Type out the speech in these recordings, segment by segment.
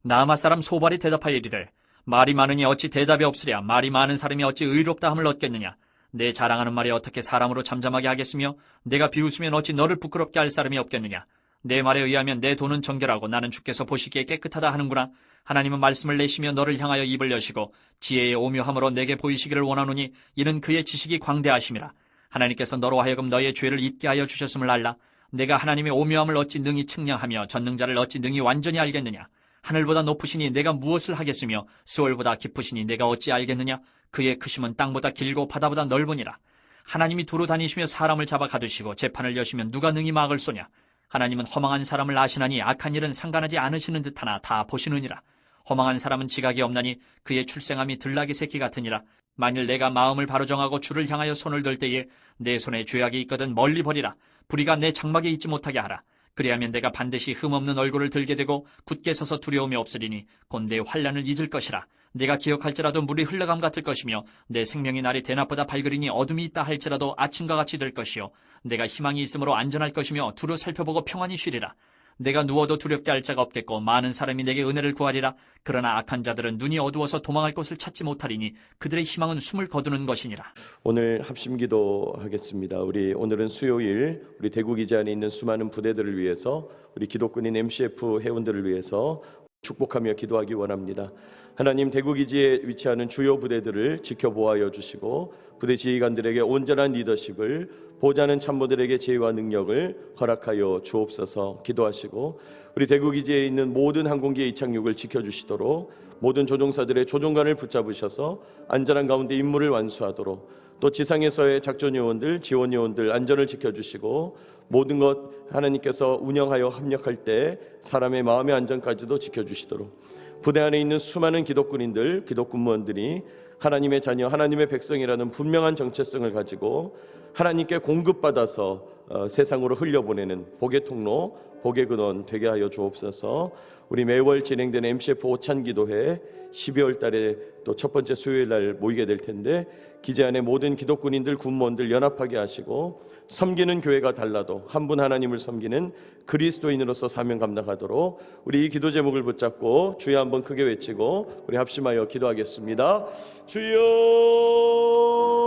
나아마 사람 소발이 대답하여 이르되 말이 많으니 어찌 대답이 없으랴. 말이 많은 사람이 어찌 의롭다 함을 얻겠느냐. 내 자랑하는 말이 어떻게 사람으로 잠잠하게 하겠으며 내가 비웃으면 어찌 너를 부끄럽게 할 사람이 없겠느냐. 내 말에 의하면 내 돈은 정결하고 나는 주께서 보시기에 깨끗하다 하는구나. 하나님은 말씀을 내시며 너를 향하여 입을 여시고 지혜의 오묘함으로 내게 보이시기를 원하노니 이는 그의 지식이 광대하심이라. 하나님께서 너로 하여금 너의 죄를 잊게 하여 주셨음을 알라. 내가 하나님의 오묘함을 어찌 능히 측량하며 전능자를 어찌 능히 완전히 알겠느냐. 하늘보다 높으시니 내가 무엇을 하겠으며 스월보다 깊으시니 내가 어찌 알겠느냐. 그의 크심은 땅보다 길고 바다보다 넓으니라. 하나님이 두루 다니시며 사람을 잡아 가두시고 재판을 여시면 누가 능히 막을 쏘냐. 하나님은 허망한 사람을 아시나니 악한 일은 상관하지 않으시는 듯하나 다 보시느니라. 허망한 사람은 지각이 없나니 그의 출생함이 들나귀 새끼 같으니라. 만일 내가 마음을 바로 정하고 주를 향하여 손을 들 때에 내 손에 죄악이 있거든 멀리 버리라. 불의가 내 장막에 있지 못하게 하라. 그리하면 내가 반드시 흠없는 얼굴을 들게 되고 굳게 서서 두려움이 없으리니 곧 내 환난을 잊을 것이라. 내가 기억할지라도 물이 흘러감 같을 것이며 내 생명의 날이 대낮보다 밝으리니 어둠이 있다 할지라도 아침과 같이 될 것이요 내가 희망이 있으므로 안전할 것이며 두루 살펴보고 평안히 쉬리라. 내가 누워도 두렵게 할 자가 없겠고 많은 사람이 내게 은혜를 구하리라. 그러나 악한 자들은 눈이 어두워서 도망할 곳을 찾지 못하리니 그들의 희망은 숨을 거두는 것이니라. 오늘 합심기도 하겠습니다. 오늘은 수요일 우리 대구 기지 안에 있는 수많은 부대들을 위해서 우리 기독군인 MCF 회원들을 위해서 축복하며 기도하기 원합니다. 하나님, 대구 기지에 위치하는 주요 부대들을 지켜보아여 주시고 부대 지휘관들에게 온전한 리더십을, 보좌하는 참모들에게 지혜와 능력을 허락하여 주옵소서. 기도하시고 우리 대구 기지에 있는 모든 항공기의 이착륙을 지켜주시도록 모든 조종사들의 조종관을 붙잡으셔서 안전한 가운데 임무를 완수하도록, 또 지상에서의 작전 요원들, 지원 요원들 안전을 지켜주시고 모든 것 하나님께서 운영하여 합력할 때 사람의 마음의 안전까지도 지켜주시도록 부대 안에 있는 수많은 기독군인들, 기독군무원들이 하나님의 자녀, 하나님의 백성이라는 분명한 정체성을 가지고 하나님께 공급받아서 세상으로 흘려보내는 복의 통로, 복의 근원 되게 하여 주옵소서. 우리 매월 진행되는 MCF 오찬기도회 12월 달에 또 첫 번째 수요일 날 모이게 될 텐데 기지 안에 모든 기독군인들, 군무원들 연합하게 하시고 섬기는 교회가 달라도 한 분 하나님을 섬기는 그리스도인으로서 사명 감당하도록 우리 이 기도 제목을 붙잡고 주여 한번 크게 외치고 우리 합심하여 기도하겠습니다.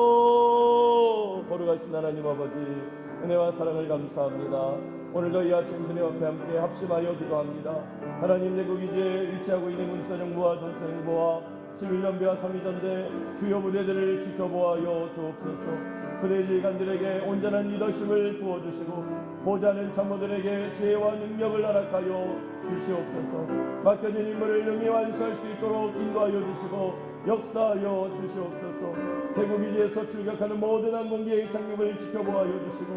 주여, 거룩하신 하나님 아버지, 은혜와 사랑을 감사합니다. 오늘도 이 아침 주님 앞에 함께 합심하여 기도합니다. 하나님, 대구 기지에 위치하고 있는 군사정부와 전사정부와 시민연대와 삼위전대 주요 부대들을 지켜보아여 주옵소서. 부대 지휘관들에게 온전한 리더십을 부어주시고 보좌하는 참모들에게 지혜와 능력을 허락하여 주시옵소서. 맡겨진 임무를 능히 완수할 수 있도록 인도하여 주시고 역사하여 주시옵소서. 대구 기지에서 출격하는 모든 항공기의 착륙을 지켜보아여 주시고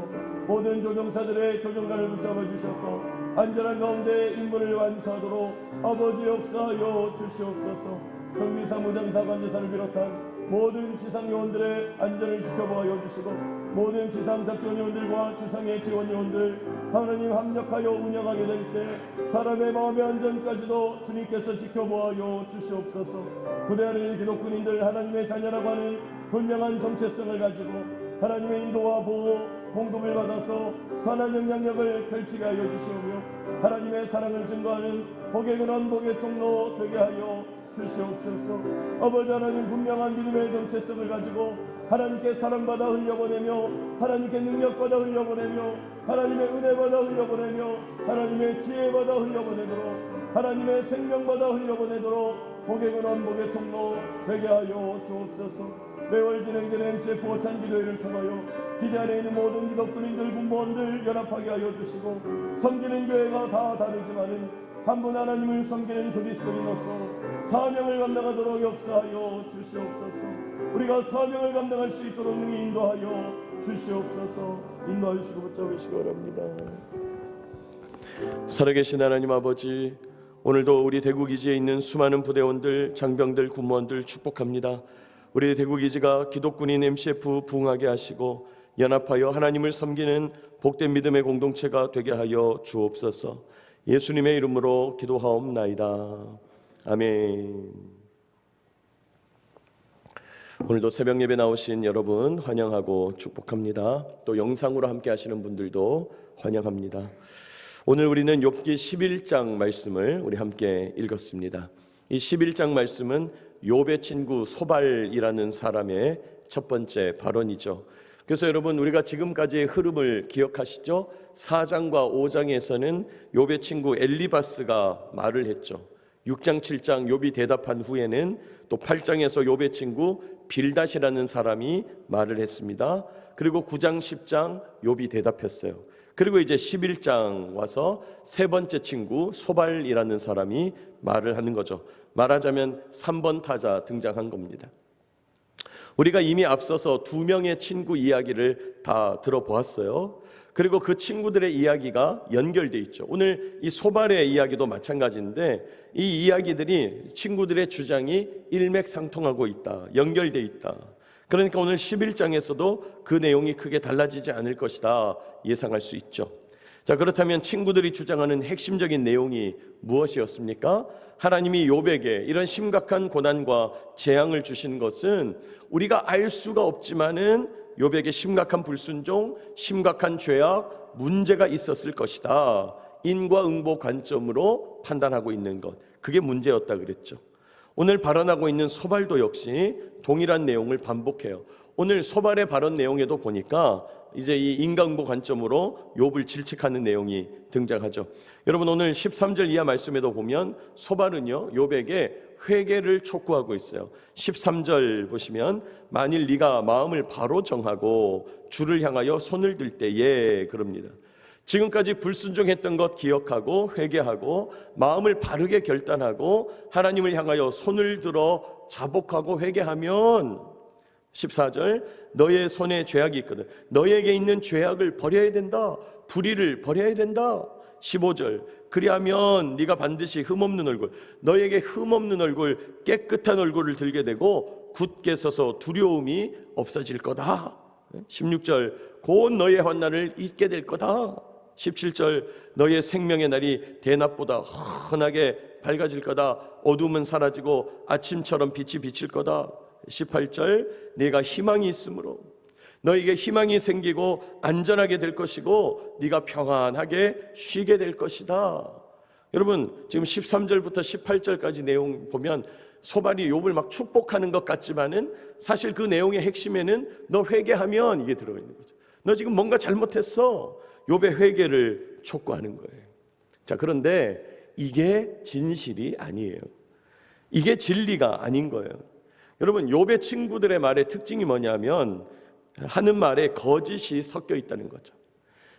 모든 조종사들의 조종관을 붙잡아 주셔서 안전한 가운데 임무를 완수하도록 아버지 역사하여 주시옵소서. 정비사무장사 관제사를 비롯한 모든 지상요원들의 안전을 지켜보아여 주시고 모든 지상작전요원들과 지상의 지원요원들 하나님 합력하여 운영하게 될 때 사람의 마음의 안전까지도 주님께서 지켜보아여 주시옵소서. 부대 안에 있는 기독군인들 하나님의 자녀라고 하는 분명한 정체성을 가지고 하나님의 인도와 보호, 공급을 받아서 선한 영향력을 펼치게 하여 주시오며 하나님의 사랑을 증거하는 복의 근원, 복의 통로 되게 하여 주시옵소서. 아버지 하나님, 분명한 믿음의 정체성을 가지고 하나님께 사랑받아 흘려보내며 하나님께 능력받아 흘려보내며 하나님의 은혜받아 흘려보내며 하나님의 지혜받아 흘려보내도록 하나님의 생명받아 흘려보내도록 복의 근원, 복의 통로 되게 하여 주옵소서. 매월 진행되는 MCF 오찬기도회를 통하여 기지 안에 있는 모든 기독군인들, 군무원들 연합하게 하여 주시고 섬기는 교회가 다 다르지만은 한 분 하나님을 섬기는 그리스도인으로서 사명을 감당하도록 역사하여 주시옵소서. 우리가 사명을 감당할 수 있도록 능히 인도하여 주시옵소서. 인도하시고 붙잡으시기 바랍니다. 살아계신 하나님 아버지, 오늘도 우리 대구 기지에 있는 수많은 부대원들, 장병들, 군무원들 축복합니다. 우리 대구 기지가 기독군인 MCF 부흥하게 하시고 연합하여 하나님을 섬기는 복된 믿음의 공동체가 되게 하여 주옵소서. 예수님의 이름으로 기도하옵나이다. 아멘. 오늘도 새벽 예배 나오신 여러분 환영하고 축복합니다. 또 영상으로 함께 하시는 분들도 환영합니다. 오늘 우리는 욥기 11장 말씀을 우리 함께 읽었습니다. 이 11장 말씀은 욥의 친구 소발이라는 사람의 첫 번째 발언이죠. 그래서 여러분, 우리가 지금까지의 흐름을 기억하시죠? 4장과 5장에서는 욥의 친구 엘리바스가 말을 했죠. 6장 7장 욥이 대답한 후에는 또 8장에서 욥의 친구 빌닷이라는 사람이 말을 했습니다. 그리고 9장 10장 욥이 대답했어요. 그리고 이제 11장 와서 세 번째 친구 소발이라는 사람이 말을 하는 거죠. 말하자면 3번 타자 등장한 겁니다. 우리가 이미 앞서서 두 명의 친구 이야기를 다 들어보았어요. 그리고 그 친구들의 이야기가 연결돼 있죠. 오늘 이 소발의 이야기도 마찬가지인데 이 이야기들이 친구들의 주장이 일맥상통하고 있다, 연결돼 있다. 그러니까 오늘 11장에서도 그 내용이 크게 달라지지 않을 것이다 예상할 수 있죠. 자, 그렇다면 친구들이 주장하는 핵심적인 내용이 무엇이었습니까? 하나님이 욥에게 이런 심각한 고난과 재앙을 주신 것은 우리가 알 수가 없지만은 욥에게 심각한 불순종, 심각한 죄악, 문제가 있었을 것이다. 인과응보 관점으로 판단하고 있는 것, 그게 문제였다 그랬죠. 오늘 발언하고 있는 소발도 역시 동일한 내용을 반복해요. 오늘 소발의 발언 내용에도 보니까 이제 이 인과응보 관점으로 욥을 질책하는 내용이 등장하죠. 여러분, 오늘 13절 이하 말씀에도 보면 소발은요 욥에게 회개를 촉구하고 있어요. 13절 보시면 만일 네가 마음을 바로 정하고 주를 향하여 손을 들 때에, 그럽니다. 지금까지 불순종했던 것 기억하고 회개하고 마음을 바르게 결단하고 하나님을 향하여 손을 들어 자복하고 회개하면, 14절 너의 손에 죄악이 있거든 너에게 있는 죄악을 버려야 된다, 불의를 버려야 된다. 15절 그리하면 네가 반드시 흠없는 얼굴, 너에게 흠없는 얼굴, 깨끗한 얼굴을 들게 되고 굳게 서서 두려움이 없어질 거다. 16절 곧 너의 환난을 잊게 될 거다. 17절 너의 생명의 날이 대낮보다 환하게 밝아질 거다. 어둠은 사라지고 아침처럼 빛이 비칠 거다. 18절 네가 희망이 있으므로 너에게 희망이 생기고 안전하게 될 것이고 네가 평안하게 쉬게 될 것이다. 여러분, 지금 13절부터 18절까지 내용 보면 소발이 욥을 막 축복하는 것 같지만은 사실 그 내용의 핵심에는 너 회개하면 이게 들어가 있는 거죠. 너 지금 뭔가 잘못했어. 욥의 회개를 촉구하는 거예요. 자, 그런데 이게 진실이 아니에요. 이게 진리가 아닌 거예요. 여러분, 욥의 친구들의 말의 특징이 뭐냐면 하는 말에 거짓이 섞여 있다는 거죠.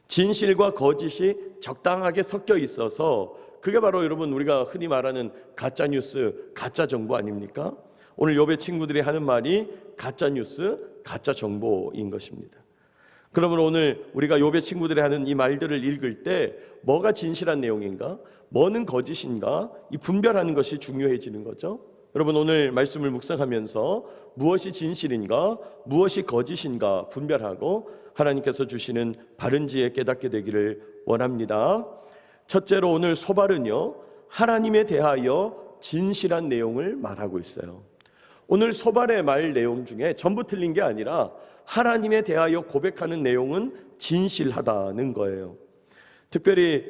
진실과 거짓이 적당하게 섞여 있어서 그게 바로 여러분 우리가 흔히 말하는 가짜 뉴스, 가짜 정보 아닙니까? 오늘 욥의 친구들이 하는 말이 가짜 뉴스, 가짜 정보인 것입니다. 그러면 오늘 우리가 욥의 친구들이 하는 이 말들을 읽을 때 뭐가 진실한 내용인가, 뭐는 거짓인가, 이 분별하는 것이 중요해지는 거죠. 여러분, 오늘 말씀을 묵상하면서 무엇이 진실인가, 무엇이 거짓인가 분별하고 하나님께서 주시는 바른 지혜 깨닫게 되기를 원합니다. 첫째로 오늘 소발은요 하나님에 대하여 진실한 내용을 말하고 있어요. 오늘 소발의 말 내용 중에 전부 틀린 게 아니라 하나님에 대하여 고백하는 내용은 진실하다는 거예요. 특별히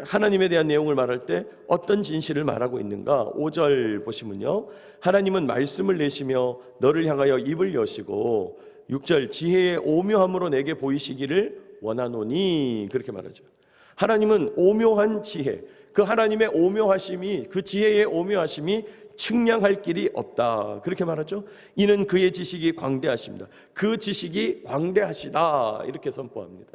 하나님에 대한 내용을 말할 때 어떤 진실을 말하고 있는가? 5절 보시면요 하나님은 말씀을 내시며 너를 향하여 입을 여시고, 6절 지혜의 오묘함으로 내게 보이시기를 원하노니, 그렇게 말하죠. 하나님은 오묘한 지혜, 그 하나님의 오묘하심이, 그 지혜의 오묘하심이 측량할 길이 없다, 그렇게 말하죠. 이는 그의 지식이 광대하십니다. 그 지식이 광대하시다, 이렇게 선포합니다.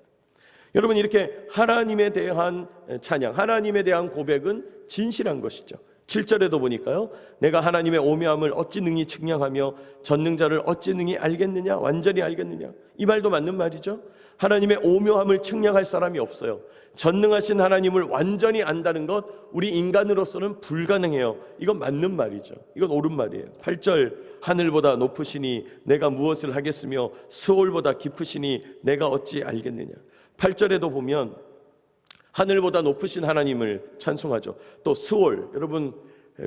여러분, 이렇게 하나님에 대한 찬양, 하나님에 대한 고백은 진실한 것이죠. 7절에도 보니까요 내가 하나님의 오묘함을 어찌 능히 측량하며 전능자를 어찌 능히 알겠느냐, 완전히 알겠느냐, 이 말도 맞는 말이죠. 하나님의 오묘함을 측량할 사람이 없어요. 전능하신 하나님을 완전히 안다는 것 우리 인간으로서는 불가능해요. 이건 맞는 말이죠. 이건 옳은 말이에요. 8절 하늘보다 높으시니 내가 무엇을 하겠으며 스올보다 깊으시니 내가 어찌 알겠느냐. 8절에도 보면 하늘보다 높으신 하나님을 찬송하죠. 또 스올, 여러분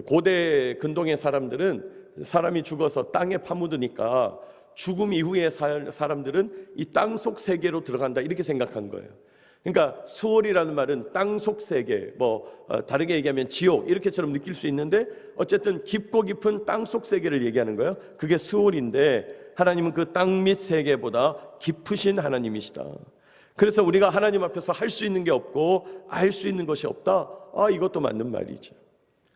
고대 근동의 사람들은 사람이 죽어서 땅에 파묻으니까 죽음 이후의 사람들은 이 땅속 세계로 들어간다, 이렇게 생각한 거예요. 그러니까 수월이라는 말은 땅속 세계, 다르게 얘기하면 지옥 이렇게처럼 느낄 수 있는데 어쨌든 깊고 깊은 땅속 세계를 얘기하는 거예요. 그게 수월인데 하나님은 그 땅 밑 세계보다 깊으신 하나님이시다. 그래서 우리가 하나님 앞에서 할 수 있는 게 없고 알 수 있는 것이 없다. 이것도 맞는 말이죠.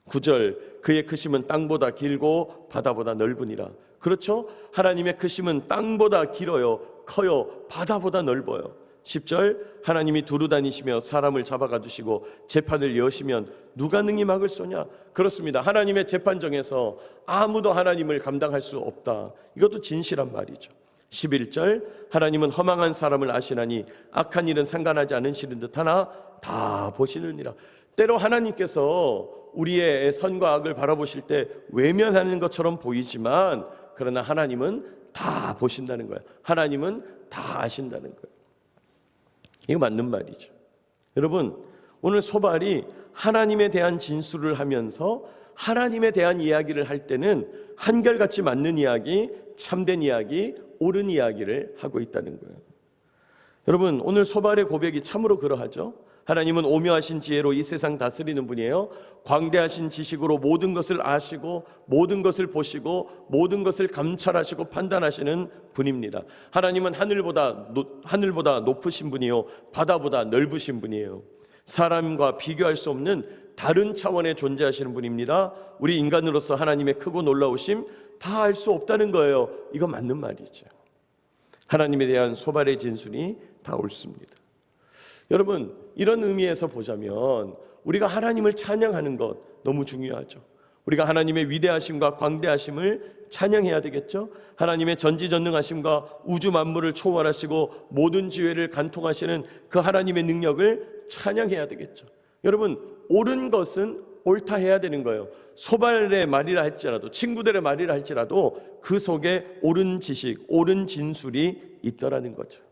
9절, 그의 크심은 땅보다 길고 바다보다 넓으니라. 그렇죠? 하나님의 크심은 땅보다 길어요, 커요, 바다보다 넓어요. 10절, 하나님이 두루 다니시며 사람을 잡아가 두시고 재판을 여시면 누가 능히 막을 소냐? 그렇습니다. 하나님의 재판정에서 아무도 하나님을 감당할 수 없다. 이것도 진실한 말이죠. 11절, 하나님은 허망한 사람을 아시나니 악한 일은 상관하지 않으시는 듯하나 다 보시느니라. 때로 하나님께서 우리의 선과 악을 바라보실 때 외면하는 것처럼 보이지만 그러나 하나님은 다 보신다는 거예요. 하나님은 다 아신다는 거예요. 이거 맞는 말이죠. 여러분, 오늘 소발이 하나님에 대한 진술을 하면서 하나님에 대한 이야기를 할 때는 한결같이 맞는 이야기, 참된 이야기, 옳은 이야기를 하고 있다는 거예요. 여러분, 오늘 소발의 고백이 참으로 그러하죠. 하나님은 오묘하신 지혜로 이 세상 다스리는 분이에요. 광대하신 지식으로 모든 것을 아시고 모든 것을 보시고 모든 것을 감찰하시고 판단하시는 분입니다. 하나님은 하늘보다 높으신 분이요 바다보다 넓으신 분이에요. 사람과 비교할 수 없는 다른 차원에 존재하시는 분입니다. 우리 인간으로서 하나님의 크고 놀라우심 다 알 수 없다는 거예요. 이거 맞는 말이죠. 하나님에 대한 소발의 진술이 다 옳습니다. 여러분, 이런 의미에서 보자면 우리가 하나님을 찬양하는 것 너무 중요하죠. 우리가 하나님의 위대하심과 광대하심을 찬양해야 되겠죠. 하나님의 전지전능하심과 우주 만물을 초월하시고 모든 지혜를 간통하시는 그 하나님의 능력을 찬양해야 되겠죠. 여러분, 옳은 것은 옳다 해야 되는 거예요. 소발의 말이라 할지라도, 친구들의 말이라 할지라도 그 속에 옳은 지식, 옳은 진술이 있더라는 거죠.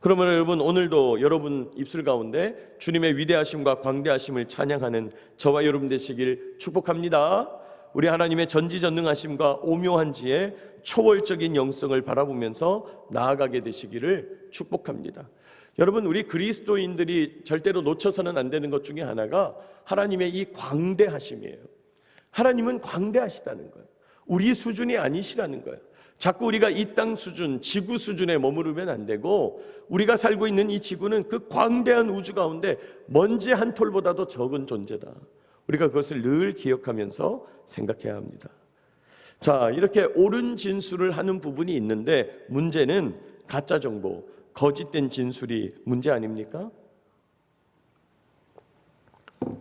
그러면 여러분, 오늘도 여러분 입술 가운데 주님의 위대하심과 광대하심을 찬양하는 저와 여러분 되시길 축복합니다. 우리 하나님의 전지전능하심과 오묘한 지혜, 초월적인 영성을 바라보면서 나아가게 되시기를 축복합니다. 여러분, 우리 그리스도인들이 절대로 놓쳐서는 안 되는 것 중에 하나가 하나님의 이 광대하심이에요. 하나님은 광대하시다는 거예요. 우리 수준이 아니시라는 거예요. 자꾸 우리가 이 땅 수준, 지구 수준에 머무르면 안 되고 우리가 살고 있는 이 지구는 그 광대한 우주 가운데 먼지 한 톨보다도 적은 존재다. 우리가 그것을 늘 기억하면서 생각해야 합니다. 자, 이렇게 옳은 진술을 하는 부분이 있는데 문제는 가짜 정보, 거짓된 진술이 문제 아닙니까?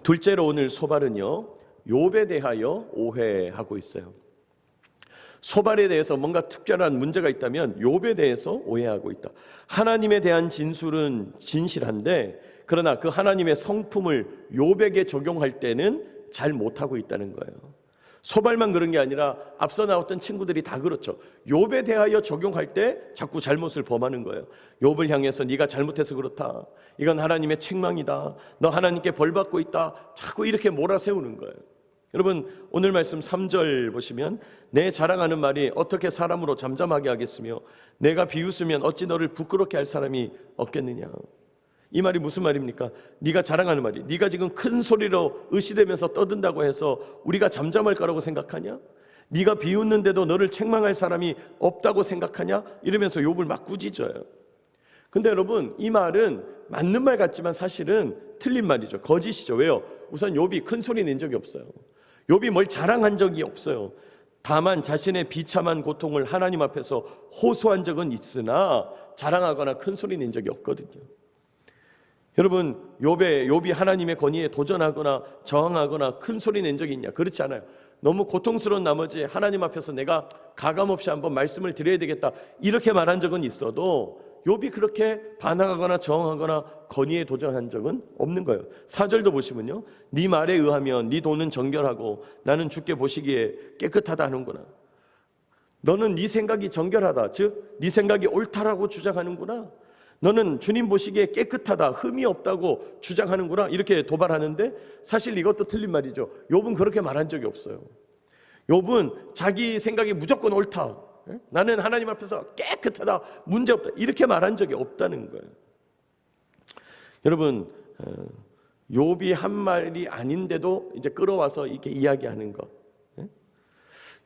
둘째로 오늘 소발은요, 욥에 대하여 오해하고 있어요. 소발에 대해서 뭔가 특별한 문제가 있다면 욥에 대해서 오해하고 있다. 하나님에 대한 진술은 진실한데 그러나 그 하나님의 성품을 욥에게 적용할 때는 잘 못하고 있다는 거예요. 소발만 그런 게 아니라 앞서 나왔던 친구들이 다 그렇죠. 욥에 대하여 적용할 때 자꾸 잘못을 범하는 거예요. 욥을 향해서 네가 잘못해서 그렇다. 이건 하나님의 책망이다. 너 하나님께 벌 받고 있다. 자꾸 이렇게 몰아세우는 거예요. 여러분, 오늘 말씀 3절 보시면 내 자랑하는 말이 어떻게 사람으로 잠잠하게 하겠으며 내가 비웃으면 어찌 너를 부끄럽게 할 사람이 없겠느냐. 이 말이 무슨 말입니까? 네가 자랑하는 말이, 네가 지금 큰 소리로 의시되면서 떠든다고 해서 우리가 잠잠할 거라고 생각하냐? 네가 비웃는데도 너를 책망할 사람이 없다고 생각하냐? 이러면서 욥을 막 꾸짖어요. 근데 여러분, 이 말은 맞는 말 같지만 사실은 틀린 말이죠. 거짓이죠. 왜요? 우선 욥이 큰 소리 낸 적이 없어요. 욥이 뭘 자랑한 적이 없어요. 다만 자신의 비참한 고통을 하나님 앞에서 호소한 적은 있으나 자랑하거나 큰 소리 낸 적이 없거든요. 여러분, 욥이 하나님의 권위에 도전하거나 저항하거나 큰 소리 낸 적이 있냐? 그렇지 않아요. 너무 고통스러운 나머지 하나님 앞에서 내가 가감없이 한번 말씀을 드려야 되겠다 이렇게 말한 적은 있어도 욥이 그렇게 반항하거나 저항하거나 권위에 도전한 적은 없는 거예요. 4절도 보시면요, 네 말에 의하면 네 돈은 정결하고 나는 주께 보시기에 깨끗하다 하는구나. 너는 네 생각이 정결하다, 즉 네 생각이 옳다라고 주장하는구나. 너는 주님 보시기에 깨끗하다, 흠이 없다고 주장하는구나. 이렇게 도발하는데 사실 이것도 틀린 말이죠. 욥은 그렇게 말한 적이 없어요. 욥은 자기 생각이 무조건 옳다, 나는 하나님 앞에서 깨끗하다, 문제없다, 이렇게 말한 적이 없다는 거예요. 여러분, 욥이 한 말이 아닌데도 이제 끌어와서 이렇게 이야기하는 것.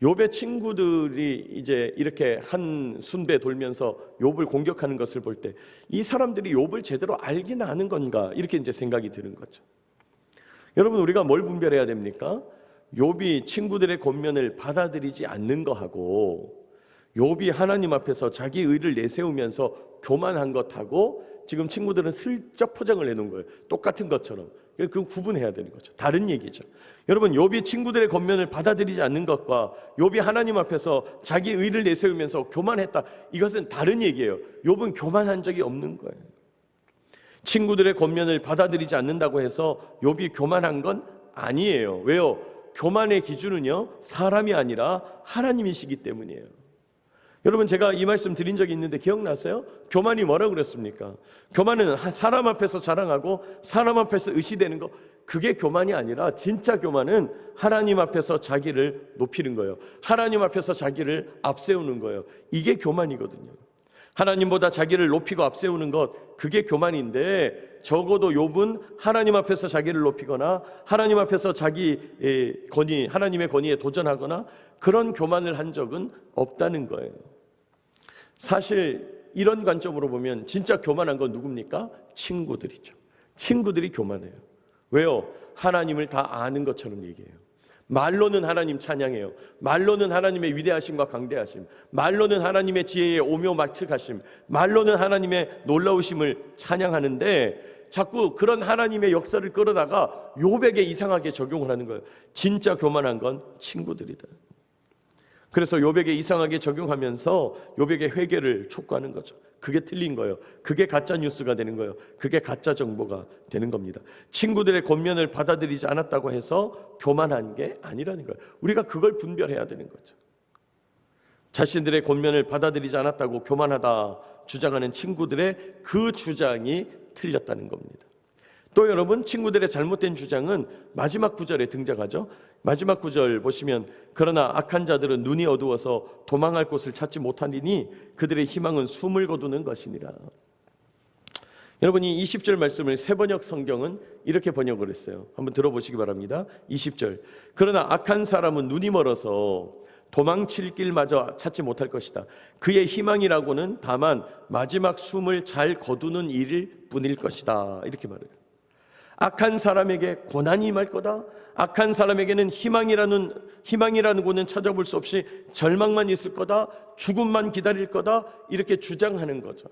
욥의 친구들이 이제 이렇게 한 순배 돌면서 욥을 공격하는 것을 볼 때 이 사람들이 욥을 제대로 알긴 아는 건가 이렇게 이제 생각이 드는 거죠. 여러분, 우리가 뭘 분별해야 됩니까? 욥이 친구들의 권면을 받아들이지 않는 거하고 욥이 하나님 앞에서 자기 의를 내세우면서 교만한 것하고 지금 친구들은 슬쩍 포장을 해놓은 거예요. 똑같은 것처럼. 그 구분해야 되는 거죠. 다른 얘기죠. 여러분, 욥이 친구들의 권면을 받아들이지 않는 것과 욥이 하나님 앞에서 자기 의를 내세우면서 교만했다, 이것은 다른 얘기예요. 욥은 교만한 적이 없는 거예요. 친구들의 권면을 받아들이지 않는다고 해서 욥이 교만한 건 아니에요. 왜요? 교만의 기준은요, 사람이 아니라 하나님이시기 때문이에요. 여러분, 제가 이 말씀 드린 적이 있는데 기억나세요? 교만이 뭐라고 그랬습니까? 교만은 사람 앞에서 자랑하고 사람 앞에서 의시되는 거, 그게 교만이 아니라 진짜 교만은 하나님 앞에서 자기를 높이는 거예요. 하나님 앞에서 자기를 앞세우는 거예요. 이게 교만이거든요. 하나님보다 자기를 높이고 앞세우는 것, 그게 교만인데 적어도 욥은 하나님 앞에서 자기를 높이거나 하나님 앞에서 자기 권위, 하나님의 권위에 도전하거나 그런 교만을 한 적은 없다는 거예요. 사실 이런 관점으로 보면 진짜 교만한 건 누굽니까? 친구들이죠. 친구들이 교만해요. 왜요? 하나님을 다 아는 것처럼 얘기해요. 말로는 하나님 찬양해요. 말로는 하나님의 위대하심과 강대하심, 말로는 하나님의 지혜의 오묘막측하심, 말로는 하나님의 놀라우심을 찬양하는데 자꾸 그런 하나님의 역사를 끌어다가 욥에게 이상하게 적용을 하는 거예요. 진짜 교만한 건 친구들이다. 그래서 욥에게 이상하게 적용하면서 욥에게 회개를 촉구하는 거죠. 그게 틀린 거예요. 그게 가짜 뉴스가 되는 거예요. 그게 가짜 정보가 되는 겁니다. 친구들의 권면을 받아들이지 않았다고 해서 교만한 게 아니라는 거예요. 우리가 그걸 분별해야 되는 거죠. 자신들의 권면을 받아들이지 않았다고 교만하다 주장하는 친구들의 그 주장이 틀렸다는 겁니다. 또 여러분, 친구들의 잘못된 주장은 마지막 구절에 등장하죠. 마지막 구절 보시면, 그러나 악한 자들은 눈이 어두워서 도망할 곳을 찾지 못하니 그들의 희망은 숨을 거두는 것이니라. 여러분, 이 20절 말씀을 세번역 성경은 이렇게 번역을 했어요. 한번 들어보시기 바랍니다. 20절, 그러나 악한 사람은 눈이 멀어서 도망칠 길마저 찾지 못할 것이다. 그의 희망이라고는 다만 마지막 숨을 잘 거두는 일일 뿐일 것이다. 이렇게 말해요. 악한 사람에게 고난이 임할 거다. 악한 사람에게는 희망이라는 곳은 찾아볼 수 없이 절망만 있을 거다. 죽음만 기다릴 거다. 이렇게 주장하는 거죠.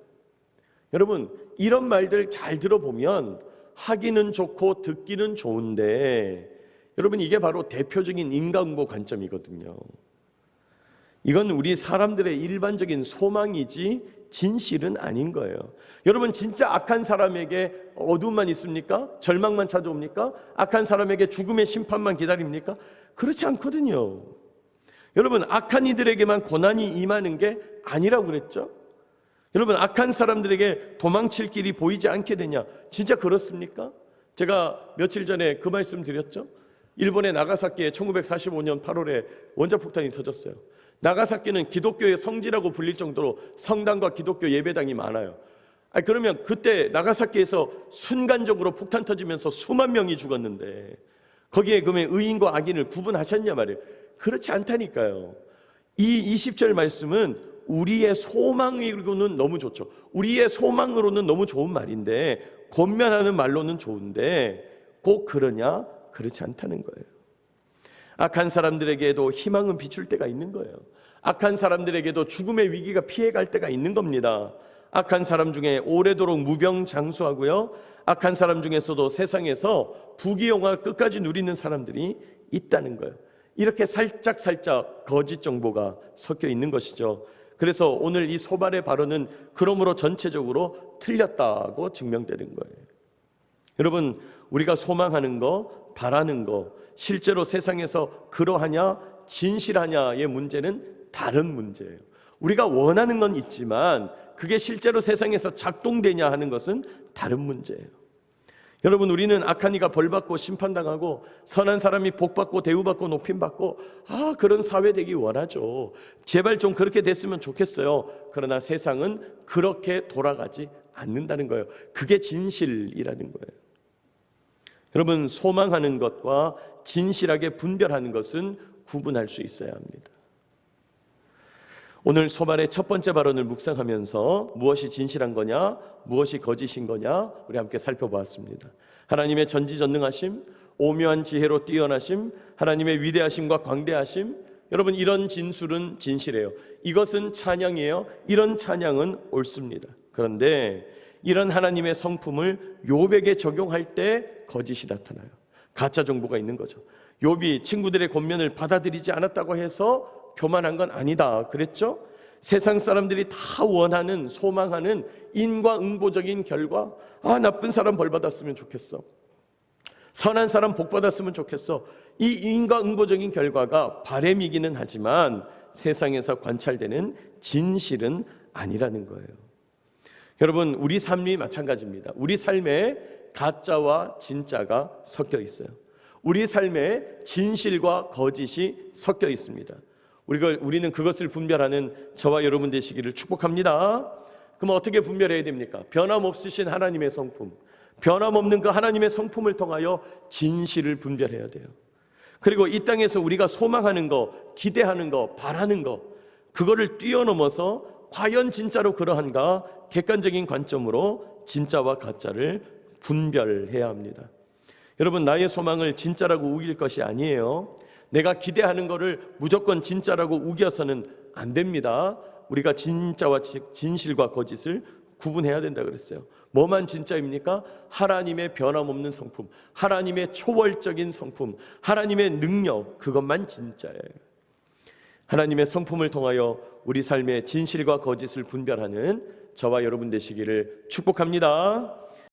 여러분, 이런 말들 잘 들어보면 하기는 좋고 듣기는 좋은데, 여러분, 이게 바로 대표적인 인간보 관점이거든요. 이건 우리 사람들의 일반적인 소망이지 진실은 아닌 거예요. 여러분, 진짜 악한 사람에게 어둠만 있습니까? 절망만 찾아옵니까? 악한 사람에게 죽음의 심판만 기다립니까? 그렇지 않거든요. 여러분, 악한 이들에게만 고난이 임하는 게 아니라고 그랬죠. 여러분, 악한 사람들에게 도망칠 길이 보이지 않게 되냐? 진짜 그렇습니까? 제가 며칠 전에 그 말씀 드렸죠. 일본의 나가사키에 1945년 8월에 원자폭탄이 터졌어요. 나가사키는 기독교의 성지라고 불릴 정도로 성당과 기독교 예배당이 많아요. 그러면 그때 나가사키에서 순간적으로 폭탄 터지면서 수만 명이 죽었는데 거기에 그러면 의인과 악인을 구분하셨냐 말이에요. 그렇지 않다니까요. 이 20절 말씀은 우리의 소망으로는 너무 좋죠. 우리의 소망으로는 너무 좋은 말인데, 권면하는 말로는 좋은데 꼭 그러냐? 그렇지 않다는 거예요. 악한 사람들에게도 희망은 비출 때가 있는 거예요. 악한 사람들에게도 죽음의 위기가 피해갈 때가 있는 겁니다. 악한 사람 중에 오래도록 무병장수하고요, 악한 사람 중에서도 세상에서 부귀영화 끝까지 누리는 사람들이 있다는 거예요. 이렇게 살짝 거짓 정보가 섞여 있는 것이죠. 그래서 오늘 이 소발의 발언은 그러므로 전체적으로 틀렸다고 증명되는 거예요. 여러분, 우리가 소망하는 거, 바라는 거, 실제로 세상에서 그러하냐, 진실하냐의 문제는 다른 문제예요. 우리가 원하는 건 있지만 그게 실제로 세상에서 작동되냐 하는 것은 다른 문제예요. 여러분, 우리는 악한 이가 벌받고 심판당하고 선한 사람이 복받고 대우받고 높임받고 그런 사회 되기 원하죠. 제발 좀 그렇게 됐으면 좋겠어요. 그러나 세상은 그렇게 돌아가지 않는다는 거예요. 그게 진실이라는 거예요. 여러분, 소망하는 것과 진실하게 분별하는 것은 구분할 수 있어야 합니다. 오늘 소발의 첫 번째 발언을 묵상하면서 무엇이 진실한 거냐, 무엇이 거짓인 거냐 우리 함께 살펴보았습니다. 하나님의 전지전능하심, 오묘한 지혜로 뛰어나심, 하나님의 위대하심과 광대하심, 여러분 이런 진술은 진실이에요. 이것은 찬양이에요. 이런 찬양은 옳습니다. 그런데 이런 하나님의 성품을 욥에게 적용할 때 거짓이 나타나요. 가짜 정보가 있는 거죠. 욥이 친구들의 권면을 받아들이지 않았다고 해서 교만한 건 아니다 그랬죠? 세상 사람들이 다 원하는, 소망하는 인과응보적인 결과, 나쁜 사람 벌 받았으면 좋겠어, 선한 사람 복 받았으면 좋겠어, 이 인과응보적인 결과가 바람이기는 하지만 세상에서 관찰되는 진실은 아니라는 거예요. 여러분, 우리 삶이 마찬가지입니다. 우리 삶에 가짜와 진짜가 섞여 있어요. 우리 삶에 진실과 거짓이 섞여 있습니다. 우리는 그것을 분별하는 저와 여러분 되시기를 축복합니다. 그럼 어떻게 분별해야 됩니까? 변함없으신 하나님의 성품, 변함없는 그 하나님의 성품을 통하여 진실을 분별해야 돼요. 그리고 이 땅에서 우리가 소망하는 거, 기대하는 거, 바라는 거, 그거를 뛰어넘어서 과연 진짜로 그러한가 객관적인 관점으로 진짜와 가짜를 분별해야 합니다. 여러분, 나의 소망을 진짜라고 우길 것이 아니에요. 내가 기대하는 거를 무조건 진짜라고 우겨서는 안 됩니다. 우리가 진짜와 진실과 거짓을 구분해야 된다 그랬어요. 뭐만 진짜입니까? 하나님의 변함없는 성품, 하나님의 초월적인 성품, 하나님의 능력, 그것만 진짜예요. 하나님의 성품을 통하여 우리 삶의 진실과 거짓을 분별하는 저와 여러분 되시기를 축복합니다.